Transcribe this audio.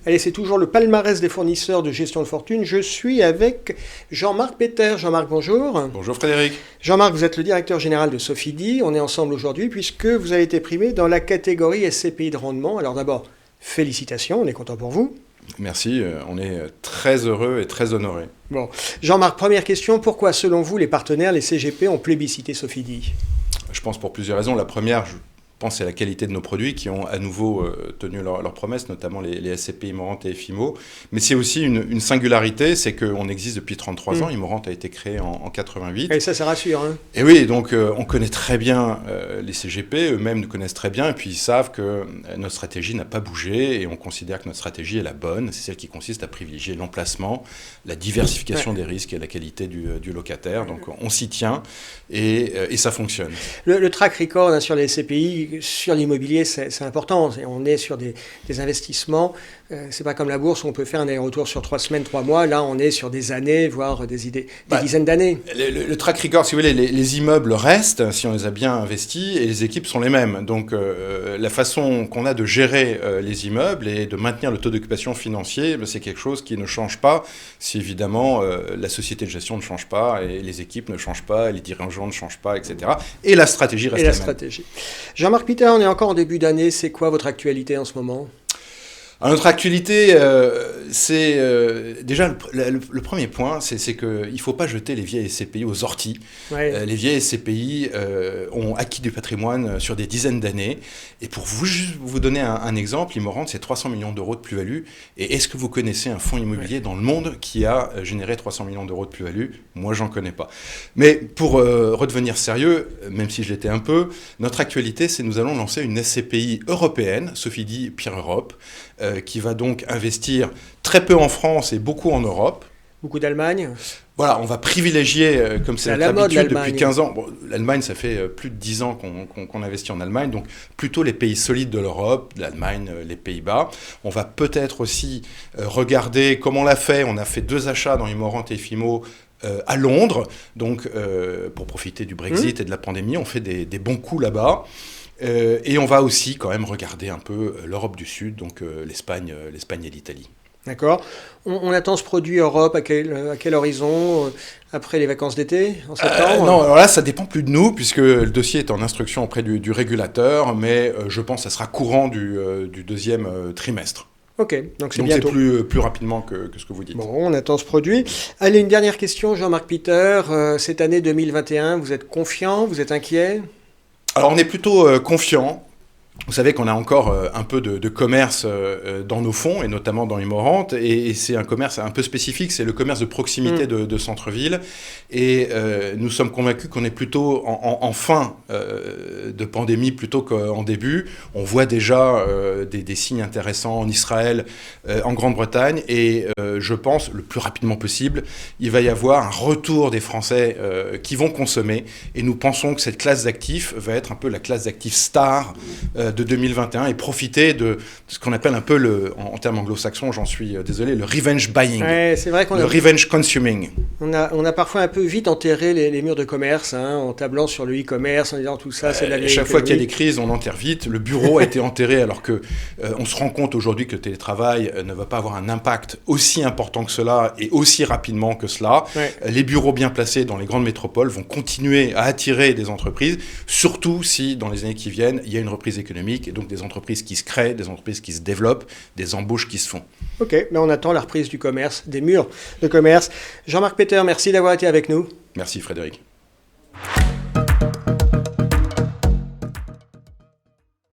Allez, c'est toujours le palmarès des fournisseurs de gestion de fortune. Je suis avec Jean-Marc Peter. Jean-Marc, bonjour. Bonjour Frédéric. Jean-Marc, vous êtes le directeur général de Sofidy. On est ensemble aujourd'hui puisque vous avez été primé dans la catégorie SCPI de rendement. Alors d'abord, félicitations, on est content pour vous. Merci, on est très heureux et très honorés. Bon, Jean-Marc, première question. Pourquoi, selon vous, les partenaires, les CGP, ont plébiscité Sofidy ? Je pense pour plusieurs raisons. La première, je pense, c'est la qualité de nos produits qui ont à nouveau tenu leurs promesses, notamment les SCPI Immorente et FIMO. Mais c'est aussi une singularité, c'est qu'on existe depuis 33 ans. Immorente a été créé en 88. Et ça rassure. Hein. Et oui, donc on connaît très bien les CGP, eux-mêmes nous connaissent très bien, et puis ils savent que notre stratégie n'a pas bougé, et on considère que notre stratégie est la bonne. C'est celle qui consiste à privilégier l'emplacement, la diversification des risques et la qualité du locataire. Donc on s'y tient, et ça fonctionne. Le track record hein, sur les SCPI, sur l'immobilier, c'est important. On est sur des investissements. C'est pas comme la bourse où on peut faire un aller-retour sur 3 semaines, 3 mois. Là, on est sur des années, voire des dizaines d'années. Le track record, si vous voulez, les immeubles restent si on les a bien investis et les équipes sont les mêmes. Donc, la façon qu'on a de gérer les immeubles et de maintenir le taux d'occupation financier, c'est quelque chose qui ne change pas si évidemment la société de gestion ne change pas et les équipes ne changent pas, et les dirigeants ne changent pas, etc. Et la stratégie reste la même. Jean-Marc Peter, on est encore en début d'année. C'est quoi votre actualité en ce moment ? Alors, notre actualité, c'est déjà le premier point, c'est qu'il ne faut pas jeter les vieilles SCPI aux orties. Ouais. Les vieilles SCPI ont acquis du patrimoine sur des dizaines d'années. Et pour vous donner un exemple, Immorente, c'est 300 millions d'euros de plus-value. Et est-ce que vous connaissez un fonds immobilier dans le monde qui a généré 300 millions d'euros de plus-value ? Moi, j'en connais pas. Mais pour redevenir sérieux, même si je l'étais un peu, notre actualité, c'est que nous allons lancer une SCPI européenne, Sofidy Peer Europe, qui va donc investir très peu en France et beaucoup en Europe. Beaucoup d'Allemagne. Voilà, on va privilégier, comme c'est notre habitude depuis 15 ans, bon, l'Allemagne, ça fait plus de 10 ans qu'on investit en Allemagne, donc plutôt les pays solides de l'Europe, l'Allemagne, les Pays-Bas. On va peut-être aussi regarder comment on l'a fait. On a fait 2 achats dans Immorente et FIMO à Londres, donc pour profiter du Brexit et de la pandémie. On fait des bons coups là-bas. Et on va aussi quand même regarder un peu l'Europe du Sud, donc l'Espagne et l'Italie. D'accord. On attend ce produit Europe à quel horizon après les vacances d'été, en septembre ? Non, alors là, ça dépend plus de nous, puisque le dossier est en instruction auprès du régulateur, mais je pense que ça sera courant du deuxième trimestre. Ok, donc c'est bientôt. C'est plus rapidement que ce que vous dites. Bon, on attend ce produit. Allez, une dernière question, Jean-Marc Peter. Cette année 2021, vous êtes confiant, vous êtes inquiet ? Alors on est plutôt confiant. Vous savez qu'on a encore un peu de commerce dans nos fonds, et notamment dans Immorente, et c'est un commerce un peu spécifique, c'est le commerce de proximité de centre-ville, et nous sommes convaincus qu'on est plutôt en fin de pandémie plutôt qu'en début. On voit déjà des signes intéressants en Israël, en Grande-Bretagne, et je pense, le plus rapidement possible, il va y avoir un retour des Français qui vont consommer, et nous pensons que cette classe d'actifs va être un peu la classe d'actifs star de 2021 et profiter de ce qu'on appelle un peu, en termes anglo-saxons, j'en suis désolé, le revenge buying, ouais, c'est vrai le revenge consuming. On a parfois un peu vite enterré les murs de commerce, hein, en tablant sur le e-commerce, en disant tout ça, c'est de la vieille chaque fois qu'il y a des crises, on enterre vite. Le bureau a été enterré alors que on se rend compte aujourd'hui que le télétravail ne va pas avoir un impact aussi important que cela et aussi rapidement que cela. Ouais. Les bureaux bien placés dans les grandes métropoles vont continuer à attirer des entreprises, surtout si dans les années qui viennent, il y a une reprise économique, et donc des entreprises qui se créent, des entreprises qui se développent, des embauches qui se font. Ok, mais on attend la reprise du commerce, des murs de commerce. Jean-Marc Peter, merci d'avoir été avec nous. Merci Frédéric.